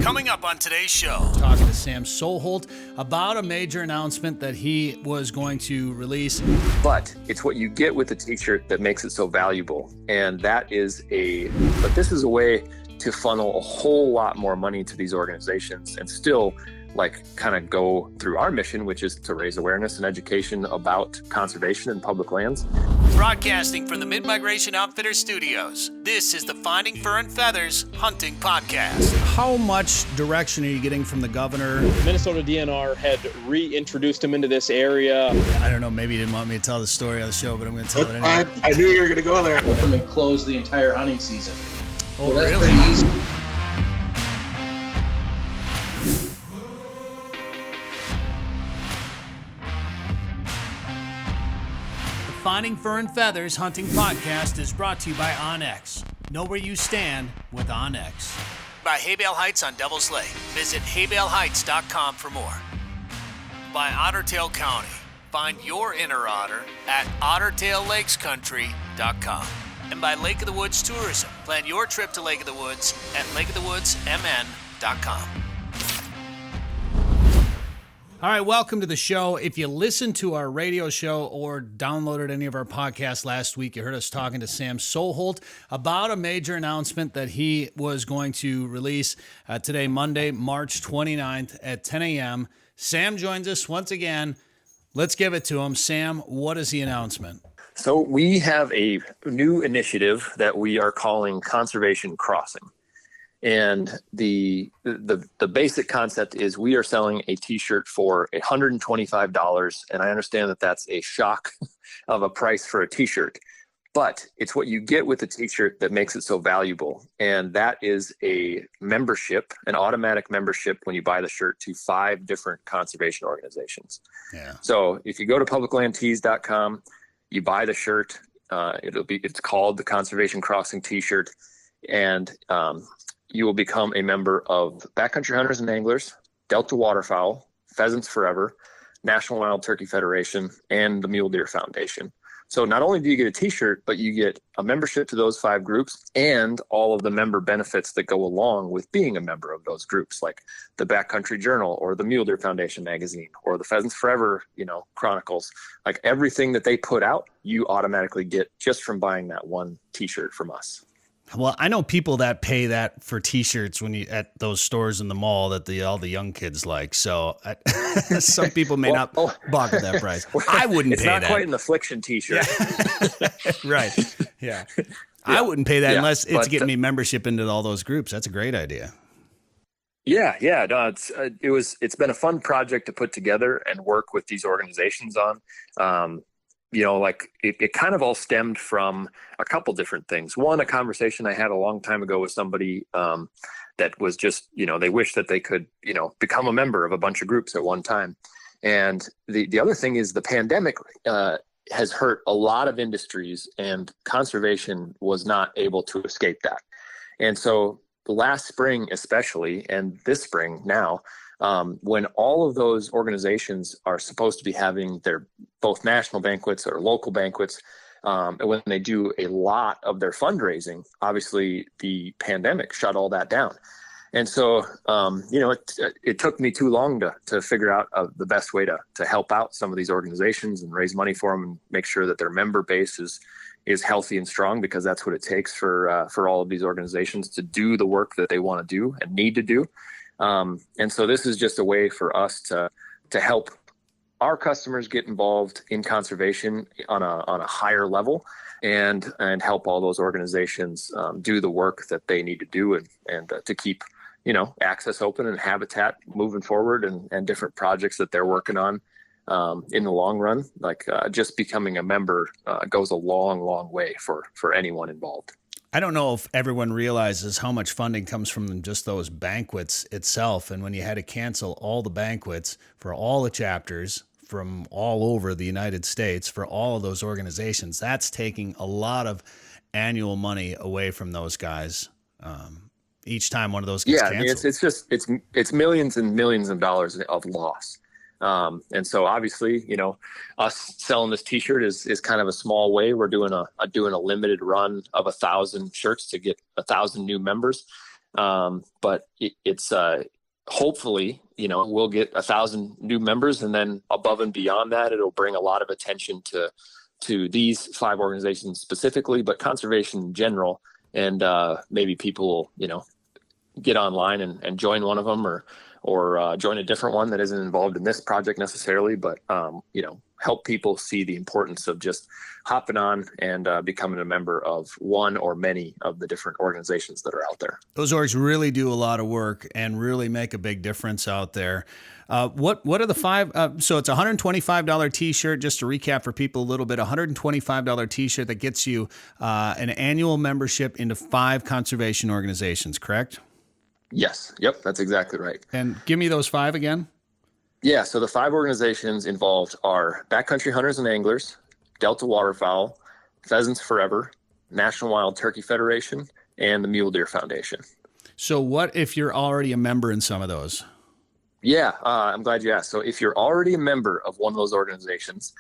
Coming up on today's show. Talking to Sam Soholt about a major announcement that he was going to release. But it's what you get with the t-shirt that makes it so valuable. And but this is a way to funnel a whole lot more money to these organizations and still kind of go through our mission, which is to raise awareness and education about conservation and public lands. Broadcasting from the Mid-Migration Outfitter Studios, this is the Finding Fur and Feathers Hunting Podcast. How much direction are you getting from the governor? Minnesota DNR had reintroduced him into this area. I don't know, maybe you didn't want me to tell the story on the show, but I'm going to tell it anyway. I knew you were going to go there. Open and close the entire hunting season. Oh, that's really? pretty easy. Finding Fur and Feathers Hunting Podcast is brought to you by Onyx. Know where you stand with Onyx. By Haybale Heights on Devil's Lake. Visit haybaleheights.com for more. By Ottertail County. Find your inner otter at ottertaillakescountry.com. And by Lake of the Woods Tourism. Plan your trip to Lake of the Woods at lakeofthewoodsmn.com. All right, welcome to the show. If you listened to our radio show or downloaded any of our podcasts last week, you heard us talking to Sam Soholt about a major announcement that he was going to release today, Monday, March 29th at 10 a.m. Sam joins us once again. Let's give it to him. Sam, what is the announcement? So we have a new initiative that we are calling Conservation Crossing. And the basic concept is we are selling a t-shirt for $125. And I understand that that's a shock of a price for a t-shirt, but it's what you get with the t-shirt that makes it so valuable. And that is a membership, an automatic membership when you buy the shirt to 5 different conservation organizations. Yeah. So if you go to publiclandtees.com, you buy the shirt, it's called the Conservation Crossing t-shirt. And, you will become a member of Backcountry Hunters and Anglers, Delta Waterfowl, Pheasants Forever, National Wild Turkey Federation, and the Mule Deer Foundation. So not only do you get a t-shirt, but you get a membership to those 5 groups and all of the member benefits that go along with being a member of those groups, like the Backcountry Journal or the Mule Deer Foundation magazine or the Pheasants Forever, Chronicles. Like everything that they put out, you automatically get just from buying that one t-shirt from us. Well, I know people that pay that for t-shirts when you at those stores in the mall that all the young kids like. So some people may not balk at that price. I wouldn't pay that. It's not quite an affliction t-shirt. Yeah. Right. Yeah. I wouldn't pay that unless it's getting me membership into all those groups. That's a great idea. Yeah. No, it's been a fun project to put together and work with these organizations on. It kind of all stemmed from a couple different things. One, a conversation I had a long time ago with somebody that was just, they wish that they could, become a member of a bunch of groups at one time. And the other thing is the pandemic has hurt a lot of industries, and conservation was not able to escape that. And so last spring especially, and this spring now, when all of those organizations are supposed to be having their both national banquets or local banquets, and when they do a lot of their fundraising, obviously the pandemic shut all that down. And so, it took me too long to figure out the best way to help out some of these organizations and raise money for them and make sure that their member base is healthy and strong, because that's what it takes for all of these organizations to do the work that they want to do and need to do. And so this is just a way for us to help our customers get involved in conservation on a higher level and help all those organizations do the work that they need to do and to keep, access open and habitat moving forward and different projects that they're working on in the long run. Just becoming a member goes a long, long way for anyone involved. I don't know if everyone realizes how much funding comes from just those banquets itself. And when you had to cancel all the banquets for all the chapters from all over the United States, for all of those organizations, that's taking a lot of annual money away from those guys. Each time one of those gets canceled. It's millions and millions of dollars of loss. And so obviously, us selling this t-shirt is kind of a small way. We're doing a limited run of 1,000 shirts to get 1,000 new members. But it's hopefully, we'll get 1,000 new members, and then above and beyond that, it'll bring a lot of attention to these 5 organizations specifically, but conservation in general. And maybe people will, get online and join one of them, or join a different one that isn't involved in this project necessarily, but help people see the importance of just hopping on and becoming a member of one or many of the different organizations that are out there. Those orgs really do a lot of work and really make a big difference out there. What are the 5? So it's a $125 t-shirt, just to recap for people a little bit, $125 t-shirt that gets you an annual membership into 5 conservation organizations, correct? Yes. Yep. That's exactly right. And give me those 5 again. Yeah. So the 5 organizations involved are Backcountry Hunters and Anglers, Delta Waterfowl, Pheasants Forever, National Wild Turkey Federation, and the Mule Deer Foundation. So what if you're already a member in some of those? Yeah, I'm glad you asked. So if you're already a member of one of those organizations,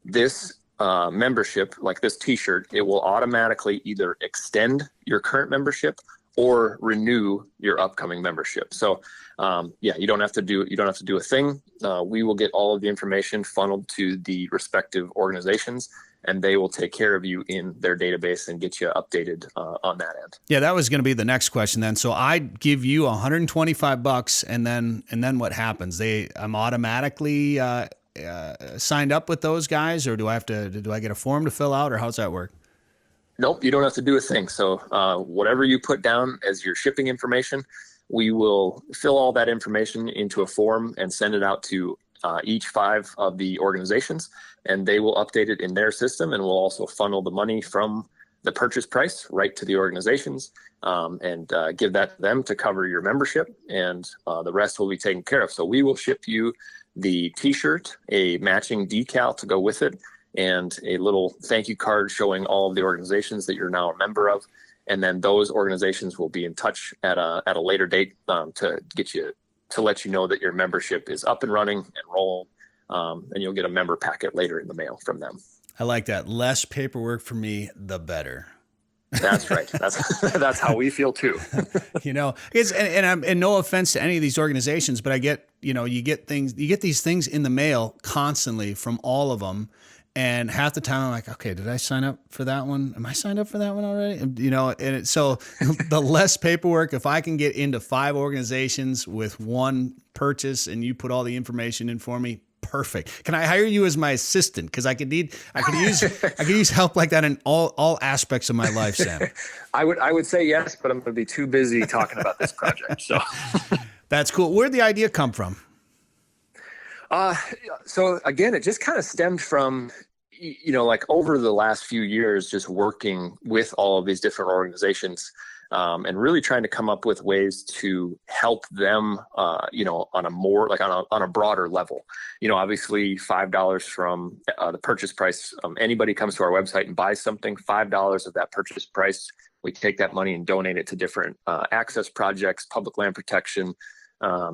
this membership, like this t-shirt, it will automatically either extend your current membership or renew your upcoming membership. So you don't have to do a thing. We will get all of the information funneled to the respective organizations, and they will take care of you in their database and get you updated on that end. Yeah, that was going to be the next question then. So I give you $125, and then what happens? I'm automatically signed up with those guys, or do I get a form to fill out, or how's that work? Nope, you don't have to do a thing. So whatever you put down as your shipping information, we will fill all that information into a form and send it out to each 5 of the organizations, and they will update it in their system, and we'll also funnel the money from the purchase price right to the organizations, and give that to them to cover your membership, and the rest will be taken care of. So we will ship you the t-shirt, a matching decal to go with it, and a little thank you card showing all of the organizations that you're now a member of. And then those organizations will be in touch at a later date to let you know that your membership is up and running and rolling. And you'll get a member packet later in the mail from them. I like that. Less paperwork for me, the better. That's right. That's how we feel too. And no offense to any of these organizations, but I get, you get these things in the mail constantly from all of them. And half the time I'm like, okay, did I sign up for that one? Am I signed up for that one already? So the less paperwork, if I can get into 5 organizations with one purchase and you put all the information in for me, perfect. Can I hire you as my assistant? Because I could use help like that in all aspects of my life, Sam. I would say yes, but I'm going to be too busy talking about this project. So that's cool. Where'd the idea come from? So again, it just kind of stemmed from, like over the last few years, just working with all of these different organizations, and really trying to come up with ways to help them, on a more like on a broader level. Obviously $5 from the purchase price. Anybody comes to our website and buys something, $5 of that purchase price, we take that money and donate it to different access projects, public land protection,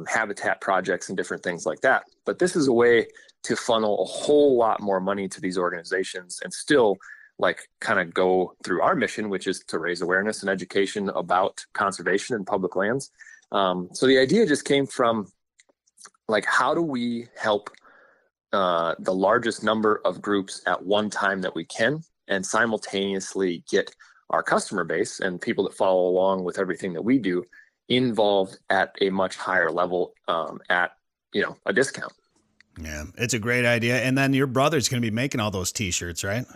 habitat projects, and different things like that. But this is a way to funnel a whole lot more money to these organizations and still kind of go through our mission, which is to raise awareness and education about conservation and public lands. So the idea just came from how do we help the largest number of groups at one time that we can, and simultaneously get our customer base and people that follow along with everything that we do involved at a much higher level, at a discount. Yeah, it's a great idea. And then your brother's going to be making all those t-shirts, right?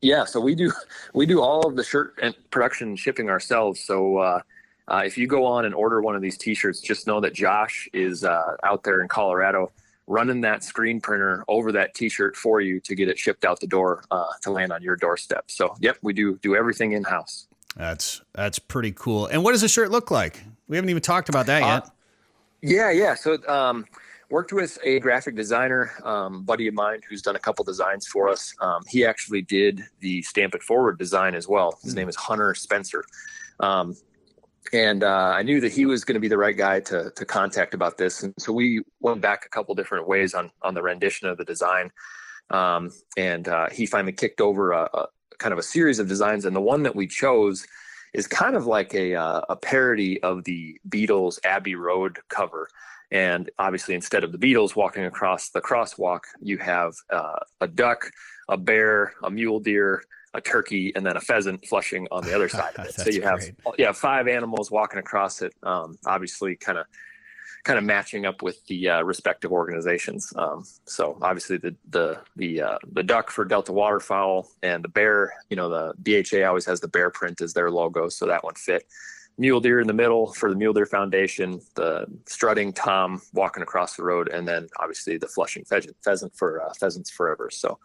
Yeah, so we do all of the shirt and production and shipping ourselves. So if you go on and order one of these t-shirts, just know that Josh is out there in Colorado running that screen printer over that t-shirt for you to get it shipped out the door to land on your doorstep. So yep, we do everything in-house. That's pretty cool. And what does the shirt look like? We haven't even talked about that yet. Yeah. So worked with a graphic designer, buddy of mine, who's done a couple designs for us. He actually did the Stamp It Forward design as well. His name is Hunter Spencer. And I knew that he was going to be the right guy to contact about this. And so we went back a couple different ways on the rendition of the design. And he finally kicked over a kind of a series of designs. And the one that we chose is kind of like a parody of the Beatles' Abbey Road cover. And obviously, instead of the Beatles walking across the crosswalk, you have a duck, a bear, a mule deer, a turkey, and then a pheasant flushing on the other side of it. So you have 5 animals walking across it, obviously kind of matching up with the respective organizations. So obviously the duck for Delta Waterfowl, and the bear, the DHA always has the bear print as their logo, so that one fit. Mule deer in the middle for the Mule Deer Foundation, the strutting tom walking across the road, and then obviously the flushing pheasant for Pheasants Forever. So,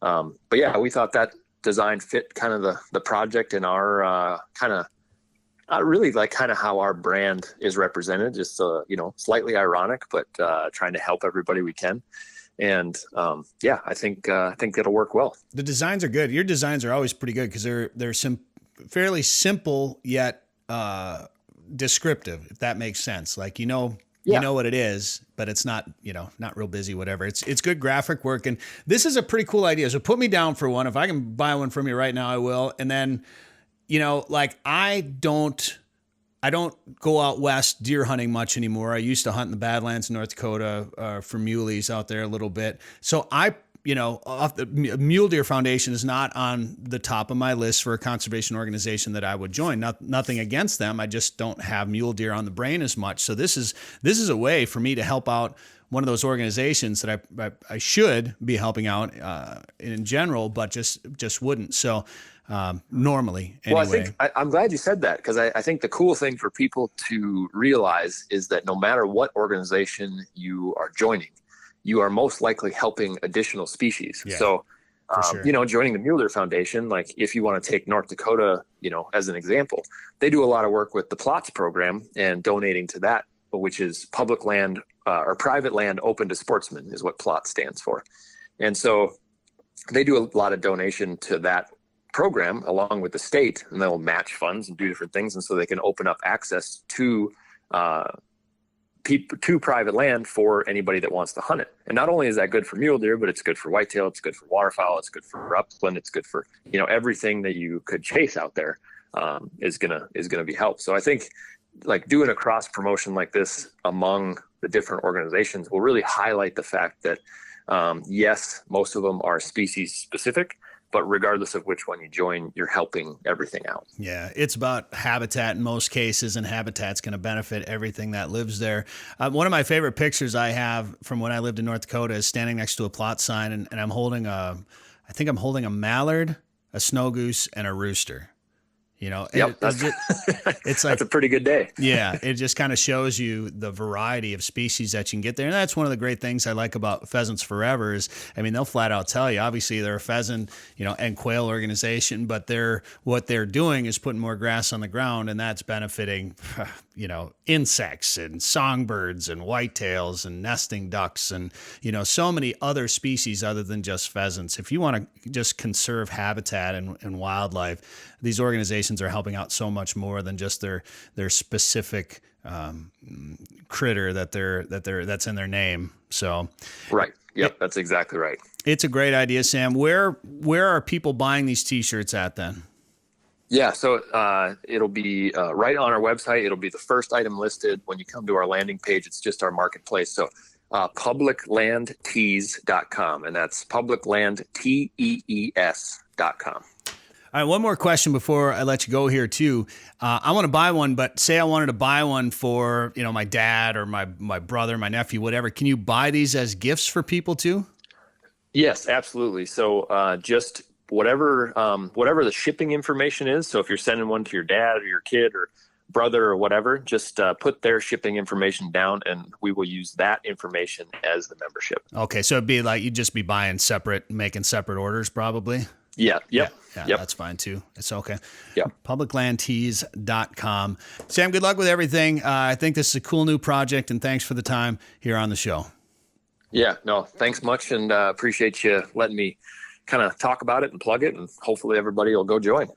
but yeah, we thought that design fit kind of the project and our kind of really like kind of how our brand is represented, just slightly ironic, but trying to help everybody we can. And I think it'll work well. The designs are good. Your designs are always pretty good because they're fairly simple yet descriptive, if that makes sense. Like, you know what it is, but it's not, not real busy, whatever. It's good graphic work. And this is a pretty cool idea. So put me down for one. If I can buy one from you right now, I will. And then, like I don't go out west deer hunting much anymore. I used to hunt in the Badlands in North Dakota for muleys out there a little bit. So off the Mule Deer Foundation is not on the top of my list for a conservation organization that I would join. Nothing against them. I just don't have mule deer on the brain as much. So this is a way for me to help out one of those organizations that I should be helping out in general, but just wouldn't. So normally anyway. Well, I'm glad you said that, because I think the cool thing for people to realize is that no matter what organization you are joining, you are most likely helping additional species. Yeah, so, sure. Joining the Mule Deer Foundation, like if you want to take North Dakota, as an example, they do a lot of work with the PLOTS program and donating to that, which is public land or private land open to sportsmen is what PLOTS stands for. And so they do a lot of donation to that program along with the state, and they'll match funds and do different things. And so they can open up access to private land for anybody that wants to hunt it. And not only is that good for mule deer, but it's good for whitetail, it's good for waterfowl, it's good for upland, it's good for everything that you could chase out there is gonna be helped. So I think like doing a cross promotion like this among the different organizations will really highlight the fact that yes, most of them are species specific, but regardless of which one you join, you're helping everything out. Yeah, it's about habitat in most cases, and habitat's going to benefit everything that lives there. One of my favorite pictures I have from when I lived in North Dakota is standing next to a plot sign, and I'm holding I think I'm holding a mallard, a snow goose, and a rooster. Yep, it's like, that's a pretty good day. Yeah, it just kind of shows you the variety of species that you can get there. And that's one of the great things I like about Pheasants Forever is, they'll flat out tell you, obviously they're a pheasant, and quail organization, but what they're doing is putting more grass on the ground, and that's benefiting, insects and songbirds and whitetails and nesting ducks and, so many other species other than just pheasants. If you want to just conserve habitat and wildlife, these organizations are helping out so much more than just their specific critter that's in their name. So, right. Yep. That's exactly right. It's a great idea, Sam. Where are people buying these t-shirts at then? Yeah. So, it'll be right on our website. It'll be the first item listed. When you come to our landing page, it's just our marketplace. So, publiclandtees.com, and that's publiclandtees.com. All right, one more question before I let you go here too. I want to buy one, but say I wanted to buy one for, my dad or my brother, my nephew, whatever. Can you buy these as gifts for people too? Yes, absolutely. So just whatever the shipping information is. So if you're sending one to your dad or your kid or brother or whatever, just put their shipping information down, and we will use that information as the membership. Okay, so it'd be like you'd just be making separate orders probably? Yeah. Yep. Yeah, that's fine too. It's okay. Yeah. Publiclandtees.com. Sam, good luck with everything. I think this is a cool new project, and thanks for the time here on the show. Yeah, no, thanks much, and appreciate you letting me kind of talk about it and plug it, and hopefully everybody will go join.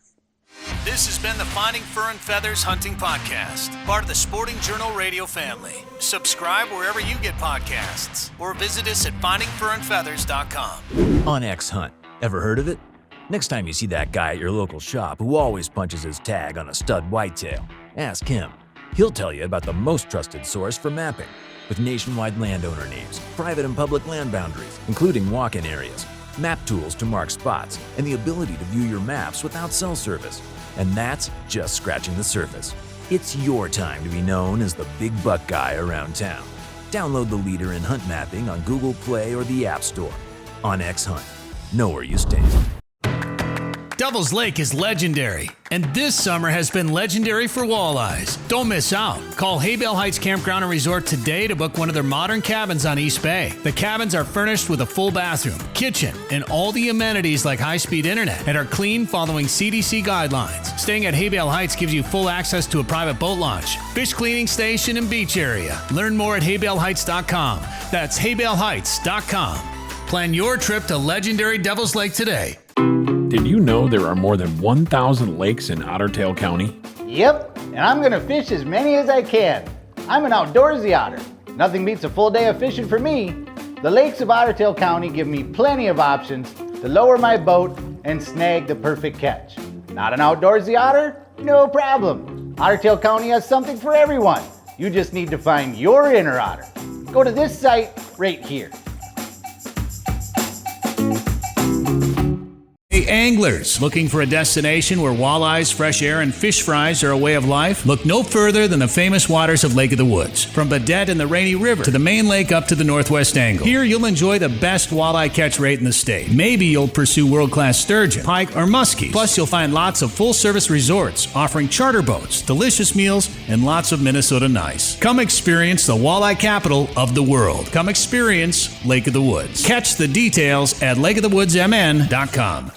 This has been the Finding Fur and Feathers Hunting Podcast, part of the Sporting Journal Radio family. Subscribe wherever you get podcasts, or visit us at findingfurandfeathers.com. OnX Hunt. Ever heard of it? Next time you see that guy at your local shop who always punches his tag on a stud whitetail, ask him. He'll tell you about the most trusted source for mapping, with nationwide landowner names, private and public land boundaries, including walk-in areas, map tools to mark spots, and the ability to view your maps without cell service. And that's just scratching the surface. It's your time to be known as the big buck guy around town. Download the leader in hunt mapping on Google Play or the App Store. OnX Hunt. Know where you stand. Devil's Lake is legendary, and this summer has been legendary for walleyes. Don't miss out. Call Haybale Heights Campground and Resort today to book one of their modern cabins on East Bay. The cabins are furnished with a full bathroom, kitchen, and all the amenities like high-speed internet, and are clean following CDC guidelines. Staying at Haybale Heights gives you full access to a private boat launch, fish cleaning station, and beach area. Learn more at haybaleheights.com. That's haybaleheights.com. Plan your trip to legendary Devil's Lake today. Did you know there are more than 1,000 lakes in Otter Tail County? Yep, and I'm gonna fish as many as I can. I'm an outdoorsy otter. Nothing beats a full day of fishing for me. The lakes of Otter Tail County give me plenty of options to lower my boat and snag the perfect catch. Not an outdoorsy otter? No problem. Otter Tail County has something for everyone. You just need to find your inner otter. Go to this site right here. Hey anglers, looking for a destination where walleyes, fresh air, and fish fries are a way of life? Look no further than the famous waters of Lake of the Woods. From Badette and the Rainy River to the main lake up to the Northwest Angle. Here you'll enjoy the best walleye catch rate in the state. Maybe you'll pursue world-class sturgeon, pike, or muskies. Plus you'll find lots of full-service resorts offering charter boats, delicious meals, and lots of Minnesota nice. Come experience the walleye capital of the world. Come experience Lake of the Woods. Catch the details at lakeofthewoodsmn.com.